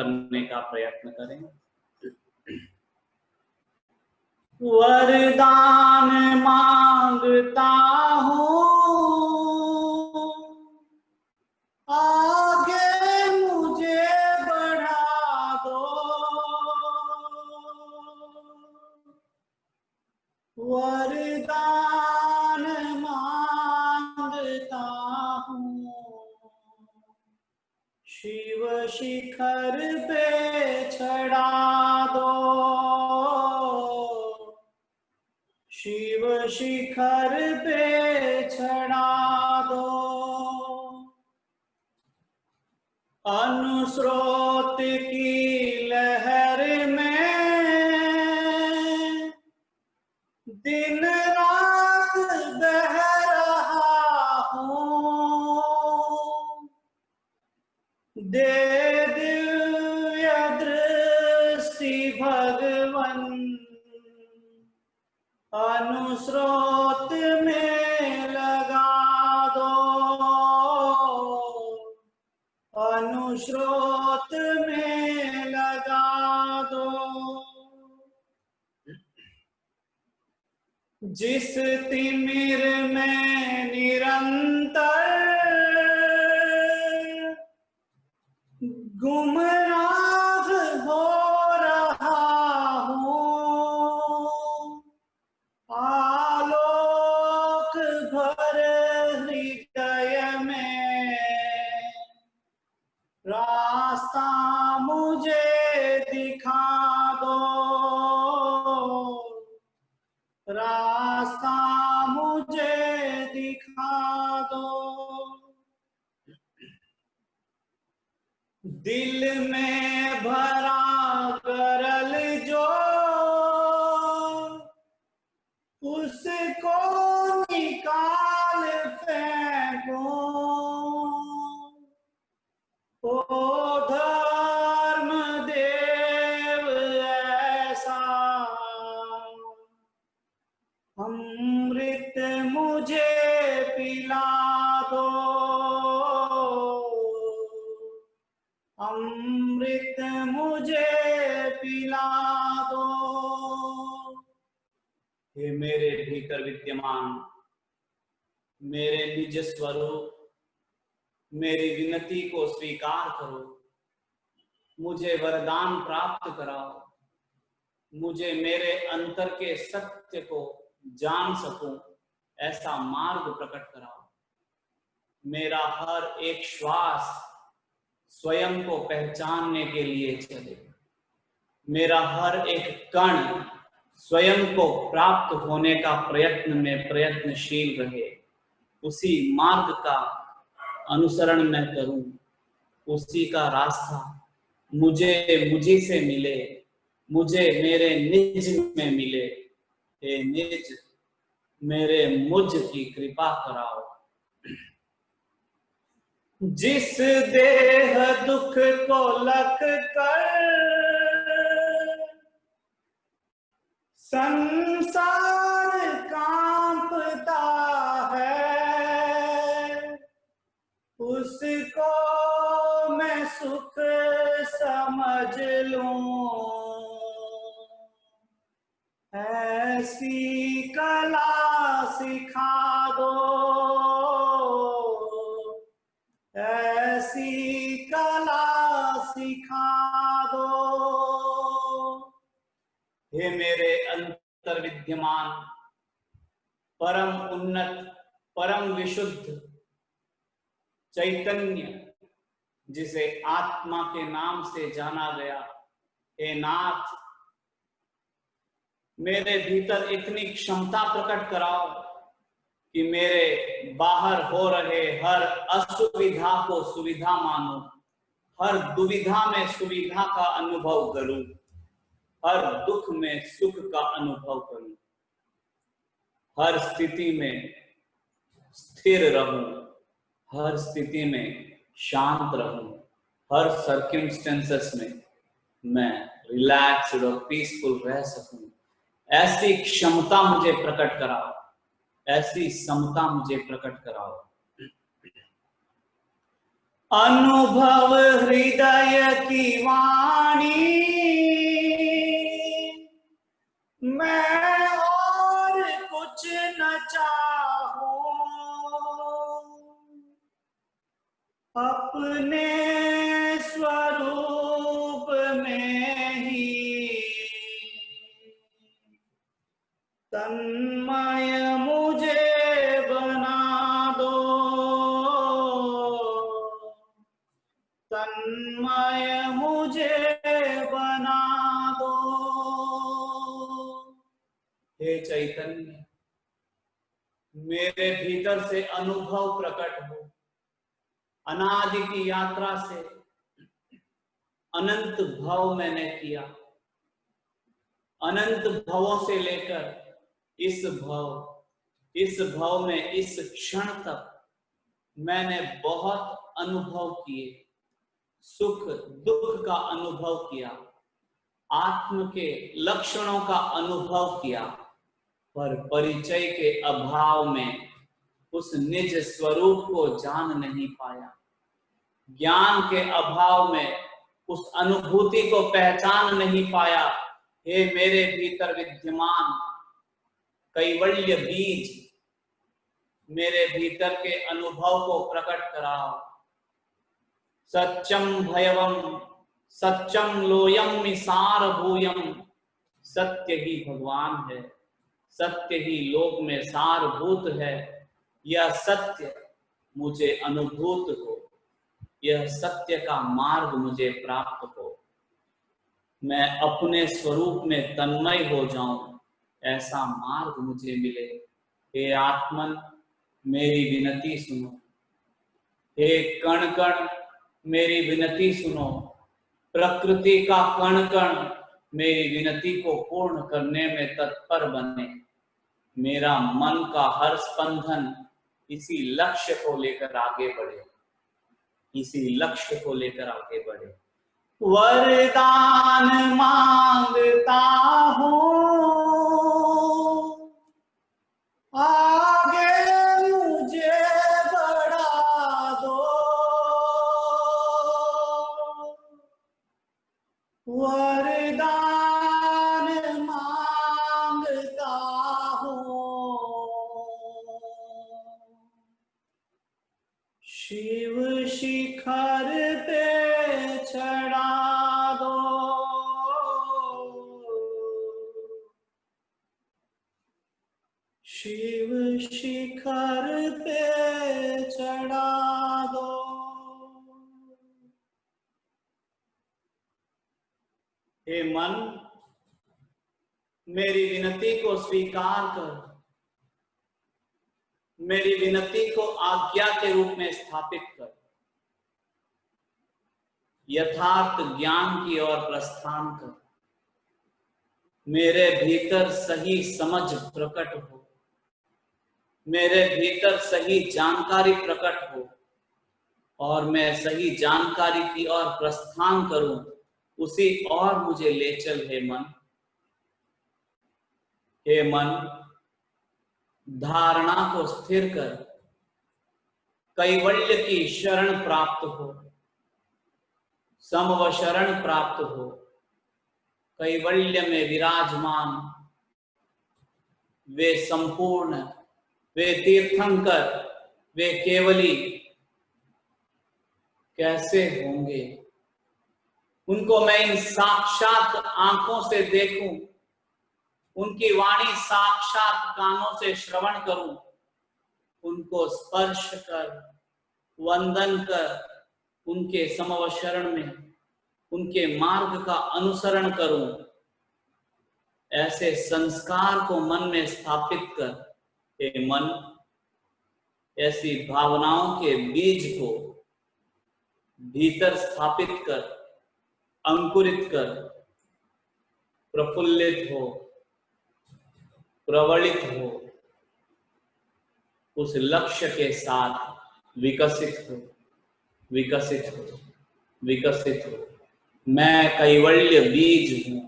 करने का प्रयत्न करें। वरदान मांगता हूँ, आगे मुझे बढ़ा दो। वरदान मांगता हूँ, शिव शिखर पे चढ़ा दो। शिव शिखर पे चढ़ा दो। अनुस्रोत की लहर में दिन रात बह रहा हूँ। दे दिव्य दृष्टि भगवन, अनुस्रोत में लगा दो। अनुस्रोत में लगा दो। जिस तिमिर में निरंतर गुमराह हो रहा हूँ, आलोक भर हृदय में रास्ता मुझे दिखा दो। रास्ता मुझे दिखा दो। दिल में भरा गरल जो, उसको निकाल फेंको। ओ धर्म देव ऐसा अमृत मुझे पिला दो। अमृत मुझे पिला दो। हे मेरे भीतर विद्यमान मेरे निज स्वरूप, मेरी विनती को स्वीकार करो। मुझे वरदान प्राप्त कराओ। मुझे मेरे अंतर के सत्य को जान सकूं ऐसा मार्ग प्रकट कराओ। मेरा हर एक श्वास स्वयं को पहचानने के लिए चले। मेरा हर एक कण स्वयं को प्राप्त होने का प्रयत्न में प्रयत्नशील रहे। उसी मार्ग का अनुसरण मैं करूं। उसी का रास्ता मुझे से मिले, मुझे मेरे निज में मिले। हे निज, मेरे मुझ की कृपा कराओ। जिस देह दुख को लख कर संसार कांपता है, उसको मैं सुख समझ लूं। ऐसी कला सिखा दो। ऐसी कला सिखा दो। हे मेरे अंतर विद्यमान परम उन्नत परम विशुद्ध चैतन्य, जिसे आत्मा के नाम से जाना गया, हे नाथ, मेरे भीतर इतनी क्षमता प्रकट कराओ कि मेरे बाहर हो रहे हर असुविधा को सुविधा मानो। हर दुविधा में सुविधा का अनुभव करूं। हर दुख में सुख का अनुभव करूं। हर स्थिति में स्थिर रहूं। हर स्थिति में शांत रहूं। हर सर्कमस्टेंसेस में मैं रिलैक्स्ड और पीसफुल रह सकूं। ऐसी क्षमता मुझे प्रकट कराओ। ऐसी समता मुझे प्रकट कराओ। अनुभव हृदय की वाणी, मैं और कुछ न चाहूं, अपने स्वरूप में ही तन्मय मुझे बना दो, तन्मय मुझे बना दो। हे चैतन्य, मेरे भीतर से अनुभव प्रकट हो। अनादि की यात्रा से अनंत भव मैंने किया, अनंत भवों से लेकर इस भव में इस क्षण तक मैंने बहुत अनुभव किए, सुख दुख का अनुभव किया, आत्म के लक्षणों का अनुभव किया, पर परिचय के अभाव में उस निज स्वरूप को जान नहीं पाया। ज्ञान के अभाव में उस अनुभूति को पहचान नहीं पाया। हे मेरे भीतर विद्यमान कैवल्य बीज, मेरे भीतर के अनुभव को प्रकट कराओ। सत्यम भयवम सत्यम लोयम सारभूयम, सत्य ही भगवान है, सत्य ही लोक में सारभूत है। यह सत्य मुझे अनुभूत हो, यह सत्य का मार्ग मुझे प्राप्त हो, मैं अपने स्वरूप में तन्मय हो जाऊं, ऐसा मार्ग मुझे मिले। हे आत्मन, मेरी विनती सुनो। हे कण कण, मेरी विनती सुनो। प्रकृति का कण कण मेरी विनती को पूर्ण करने में तत्पर बने। मेरा मन का हर स्पंदन इसी लक्ष्य को लेकर आगे बढ़े, इसी लक्ष्य को लेकर आगे बढ़े। वरदान मांगता हूँ, आगे मुझे बढ़ा दो। वरदान मांगता हूँ, शिव शिखर पे चढ़ा दो। शिव शिखर पे चढ़ा दो। हे मन, मेरी विनती को स्वीकार कर, मेरी विनती को आज्ञा के रूप में स्थापित कर। यथार्थ ज्ञान की ओर प्रस्थान कर। मेरे भीतर सही समझ प्रकट हो, मेरे भीतर सही जानकारी प्रकट हो, और मैं सही जानकारी की ओर प्रस्थान करूं, उसी और मुझे ले चल। हे मन, हे मन, धारणा को स्थिर कर, कैवल्य की शरण प्राप्त हो, समव शरण प्राप्त हो। कैवल्य में विराजमान वे संपूर्ण, वे तीर्थंकर, वे केवली कैसे होंगे? उनको मैं इन साक्षात आंखों से देखूं, उनकी वाणी साक्षात कानों से श्रवण करूं, उनको स्पर्श कर, वंदन कर, उनके समव शरण में उनके मार्ग का अनुसरण करूं। ऐसे संस्कार को मन में स्थापित कर। हे मन, ऐसी भावनाओं के बीज को भीतर स्थापित कर, अंकुरित कर, प्रफुल्लित हो, प्रवलित हो, उस लक्ष्य के साथ विकसित हो, विकसित हो, विकसित हो। मैं कैवल्य बीज हूं,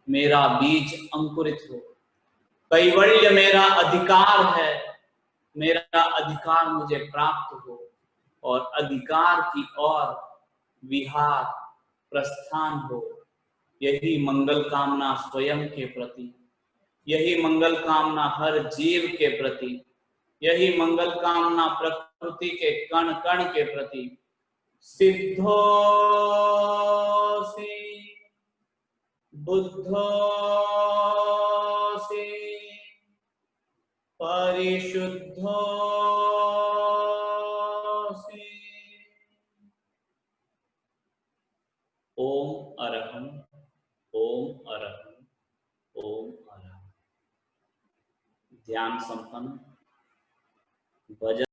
मेरा बीज अंकुरित हो। कैवल्य मेरा अधिकार है, मेरा अधिकार मुझे प्राप्त हो, और अधिकार की ओर विहार प्रस्थान हो। यही मंगल कामना स्वयं के प्रति, यही मंगल कामना हर जीव के प्रति, यही मंगल कामना प्रकृति के कण कण के प्रति। सिद्धोसि बुद्धोसि परिशुद्धोसि। ओम अरहं, ओम अरहं, ओम अरहं। ध्यान संपन्न। भजन